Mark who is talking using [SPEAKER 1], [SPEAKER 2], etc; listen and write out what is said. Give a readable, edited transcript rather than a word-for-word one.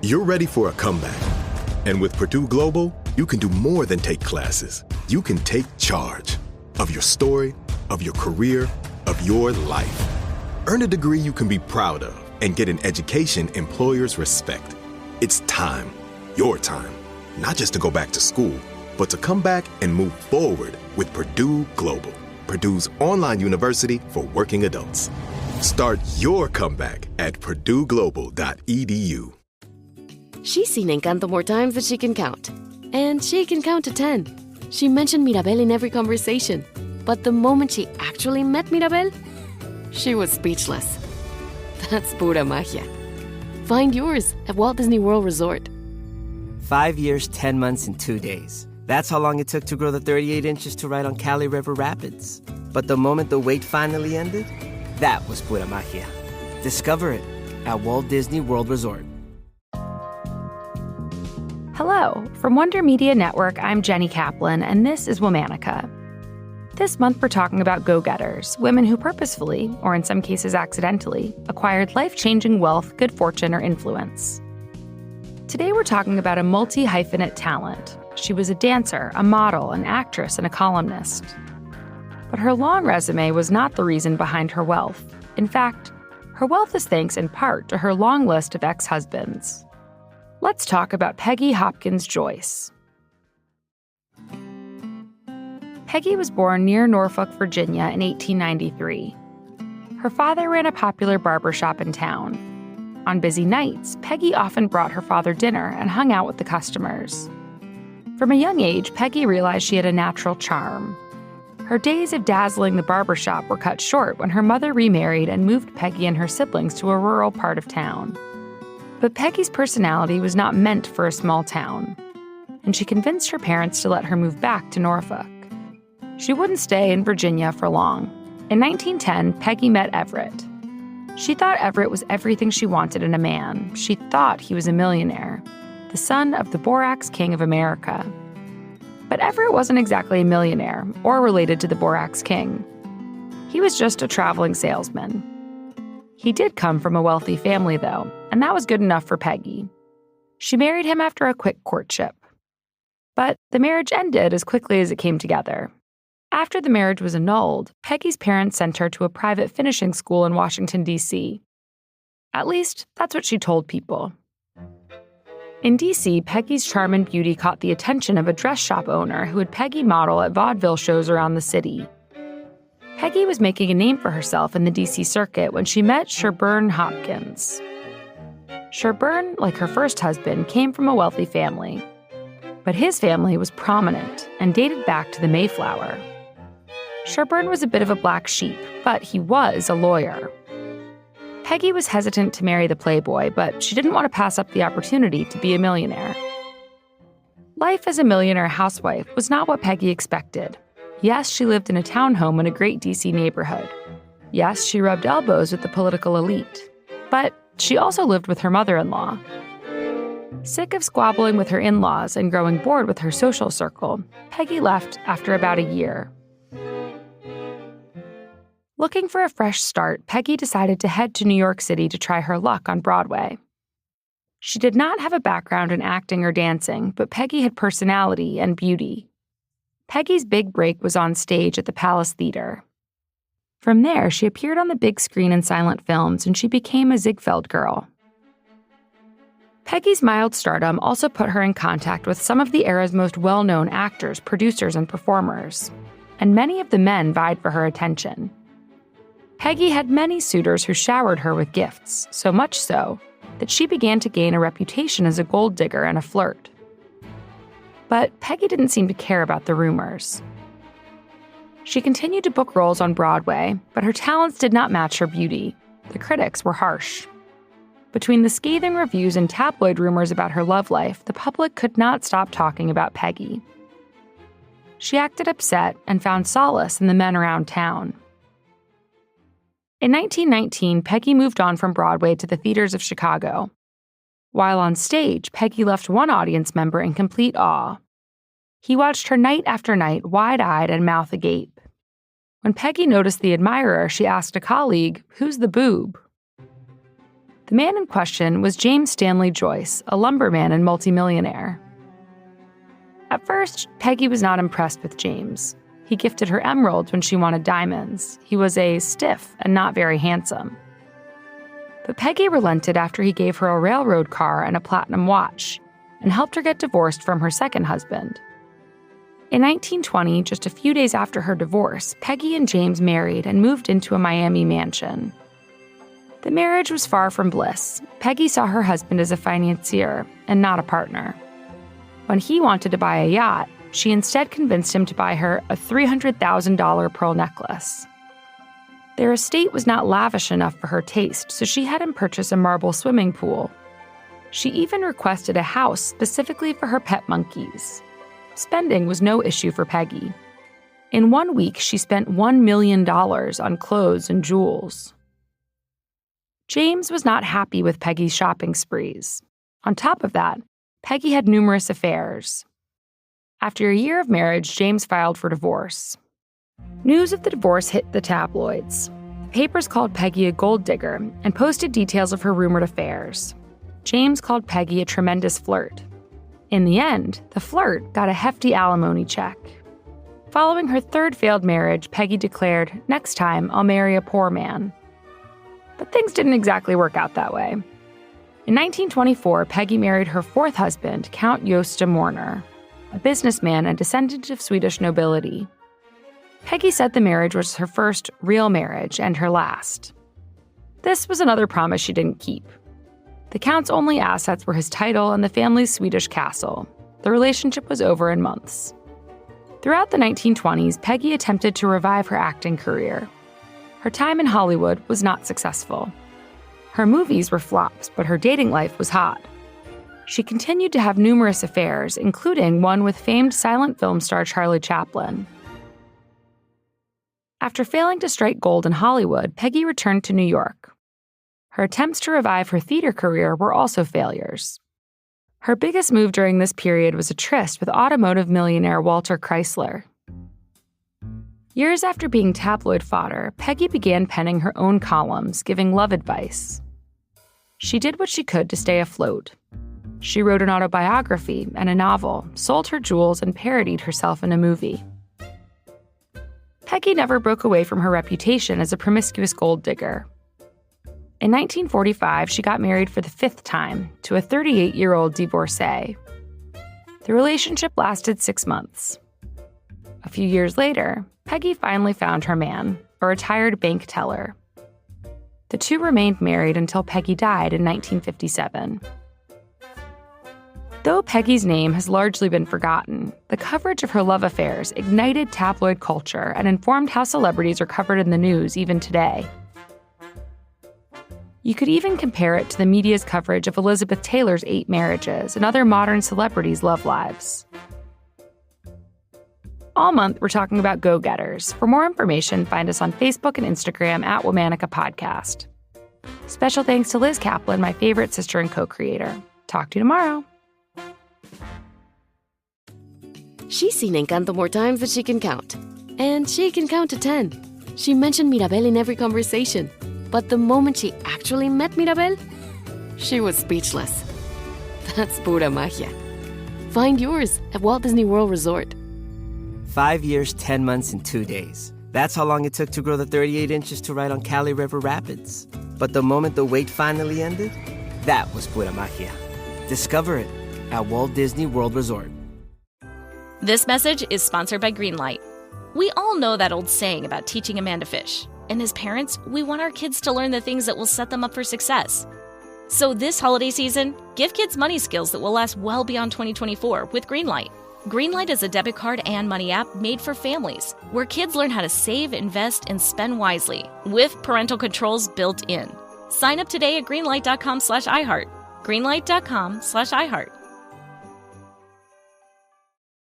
[SPEAKER 1] You're ready for a comeback. And with Purdue Global, you can do more than take classes. You can take charge of your story, of your career, of your life. Earn a degree you can be proud of and get an education employers respect. It's time, your time, not just to go back to school, but to come back and move forward with Purdue Global, Purdue's online university for working adults. Start your comeback at purdueglobal.edu.
[SPEAKER 2] She's seen Encanto more times than she can count. And she can count to 10. She mentioned Mirabel in every conversation. But the moment she actually met Mirabel, she was speechless. That's pura magia. Find yours at Walt Disney World Resort.
[SPEAKER 3] 5 years, 10 months, and 2 days. That's how long it took to grow the 38 inches to ride on Cali River Rapids. But the moment the wait finally ended, that was pura magia. Discover it at Walt Disney World Resort.
[SPEAKER 4] Hello, from Wonder Media Network, I'm Jenny Kaplan, and this is Womanica. This month we're talking about go-getters, women who purposefully, or in some cases accidentally, acquired life-changing wealth, good fortune, or influence. Today we're talking about a multi-hyphenate talent. She was a dancer, a model, an actress, and a columnist. But her long resume was not the reason behind her wealth. In fact, her wealth is thanks in part to her long list of ex-husbands. Let's talk about Peggy Hopkins Joyce. Peggy was born near Norfolk, Virginia in 1893. Her father ran a popular barbershop in town. On busy nights, Peggy often brought her father dinner and hung out with the customers. From a young age, Peggy realized she had a natural charm. Her days of dazzling the barbershop were cut short when her mother remarried and moved Peggy and her siblings to a rural part of town. But Peggy's personality was not meant for a small town, and she convinced her parents to let her move back to Norfolk. She wouldn't stay in Virginia for long. In 1910, Peggy met Everett. She thought Everett was everything she wanted in a man. She thought he was a millionaire, the son of the Borax King of America. But Everett wasn't exactly a millionaire or related to the Borax King. He was just a traveling salesman. He did come from a wealthy family, though, and that was good enough for Peggy. She married him after a quick courtship. But the marriage ended as quickly as it came together. After the marriage was annulled, Peggy's parents sent her to a private finishing school in Washington, D.C. At least, that's what she told people. In D.C., Peggy's charm and beauty caught the attention of a dress shop owner who had Peggy model at vaudeville shows around the city. Peggy was making a name for herself in the D.C. circuit when she met Sherburne Hopkins. Sherburne, like her first husband, came from a wealthy family. But his family was prominent and dated back to the Mayflower. Sherburne was a bit of a black sheep, but he was a lawyer. Peggy was hesitant to marry the playboy, but she didn't want to pass up the opportunity to be a millionaire. Life as a millionaire housewife was not what Peggy expected. Yes, she lived in a townhome in a great D.C. neighborhood. Yes, she rubbed elbows with the political elite. But she also lived with her mother-in-law. Sick of squabbling with her in-laws and growing bored with her social circle, Peggy left after about a year. Looking for a fresh start, Peggy decided to head to New York City to try her luck on Broadway. She did not have a background in acting or dancing, but Peggy had personality and beauty. Peggy's big break was on stage at the Palace Theater. From there, she appeared on the big screen in silent films, and she became a Ziegfeld girl. Peggy's mild stardom also put her in contact with some of the era's most well-known actors, producers, and performers, and many of the men vied for her attention. Peggy had many suitors who showered her with gifts, so much so that she began to gain a reputation as a gold digger and a flirt. But Peggy didn't seem to care about the rumors. She continued to book roles on Broadway, but her talents did not match her beauty. The critics were harsh. Between the scathing reviews and tabloid rumors about her love life, the public could not stop talking about Peggy. She acted upset and found solace in the men around town. In 1919, Peggy moved on from Broadway to the theaters of Chicago. While on stage, Peggy left one audience member in complete awe. He watched her night after night, wide-eyed and mouth agape. When Peggy noticed the admirer, she asked a colleague, "Who's the boob?" The man in question was James Stanley Joyce, a lumberman and multimillionaire. At first, Peggy was not impressed with James. He gifted her emeralds when she wanted diamonds. He was a stiff and not very handsome. But Peggy relented after he gave her a railroad car and a platinum watch, and helped her get divorced from her second husband. In 1920, just a few days after her divorce, Peggy and James married and moved into a Miami mansion. The marriage was far from bliss. Peggy saw her husband as a financier and not a partner. When he wanted to buy a yacht, she instead convinced him to buy her a $300,000 pearl necklace. Their estate was not lavish enough for her taste, so she had him purchase a marble swimming pool. She even requested a house specifically for her pet monkeys. Spending was no issue for Peggy. In 1 week, she spent $1 million on clothes and jewels. James was not happy with Peggy's shopping sprees. On top of that, Peggy had numerous affairs. After a year of marriage, James filed for divorce. News of the divorce hit the tabloids. The papers called Peggy a gold digger and posted details of her rumored affairs. James called Peggy a tremendous flirt. In the end, the flirt got a hefty alimony check. Following her third failed marriage, Peggy declared, "Next time, I'll marry a poor man." But things didn't exactly work out that way. In 1924, Peggy married her fourth husband, Count Jost de Morner, a businessman and descendant of Swedish nobility. Peggy said the marriage was her first real marriage and her last. This was another promise she didn't keep. The Count's only assets were his title and the family's Swedish castle. The relationship was over in months. Throughout the 1920s, Peggy attempted to revive her acting career. Her time in Hollywood was not successful. Her movies were flops, but her dating life was hot. She continued to have numerous affairs, including one with famed silent film star Charlie Chaplin. After failing to strike gold in Hollywood, Peggy returned to New York. Her attempts to revive her theater career were also failures. Her biggest move during this period was a tryst with automotive millionaire Walter Chrysler. Years after being tabloid fodder, Peggy began penning her own columns, giving love advice. She did what she could to stay afloat. She wrote an autobiography and a novel, sold her jewels, and parodied herself in a movie. Peggy never broke away from her reputation as a promiscuous gold digger. In 1945, she got married for the fifth time to a 38-year-old divorcee. The relationship lasted 6 months. A few years later, Peggy finally found her man, a retired bank teller. The two remained married until Peggy died in 1957. Though Peggy's name has largely been forgotten, the coverage of her love affairs ignited tabloid culture and informed how celebrities are covered in the news even today. You could even compare it to the media's coverage of Elizabeth Taylor's 8 marriages and other modern celebrities' love lives. All month, we're talking about go-getters. For more information, find us on Facebook and Instagram at Womanica Podcast. Special thanks to Liz Kaplan, my favorite sister and co-creator. Talk to you tomorrow.
[SPEAKER 2] She's seen Encanto more times than she can count. And she can count to 10. She mentioned Mirabel in every conversation. But the moment she actually met Mirabel, she was speechless. That's pura magia. Find yours at Walt Disney World Resort.
[SPEAKER 3] 5 years, 10 months, and 2 days. That's how long it took to grow the 38 inches to ride on Cali River Rapids. But the moment the wait finally ended, that was pura magia. Discover it at Walt Disney World Resort.
[SPEAKER 5] This message is sponsored by Greenlight. We all know that old saying about teaching a man to fish. And as parents, we want our kids to learn the things that will set them up for success. So this holiday season, give kids money skills that will last well beyond 2024 with Greenlight. Greenlight is a debit card and money app made for families, where kids learn how to save, invest, and spend wisely, with parental controls built in. Sign up today at greenlight.com/iHeart. Greenlight.com/iHeart.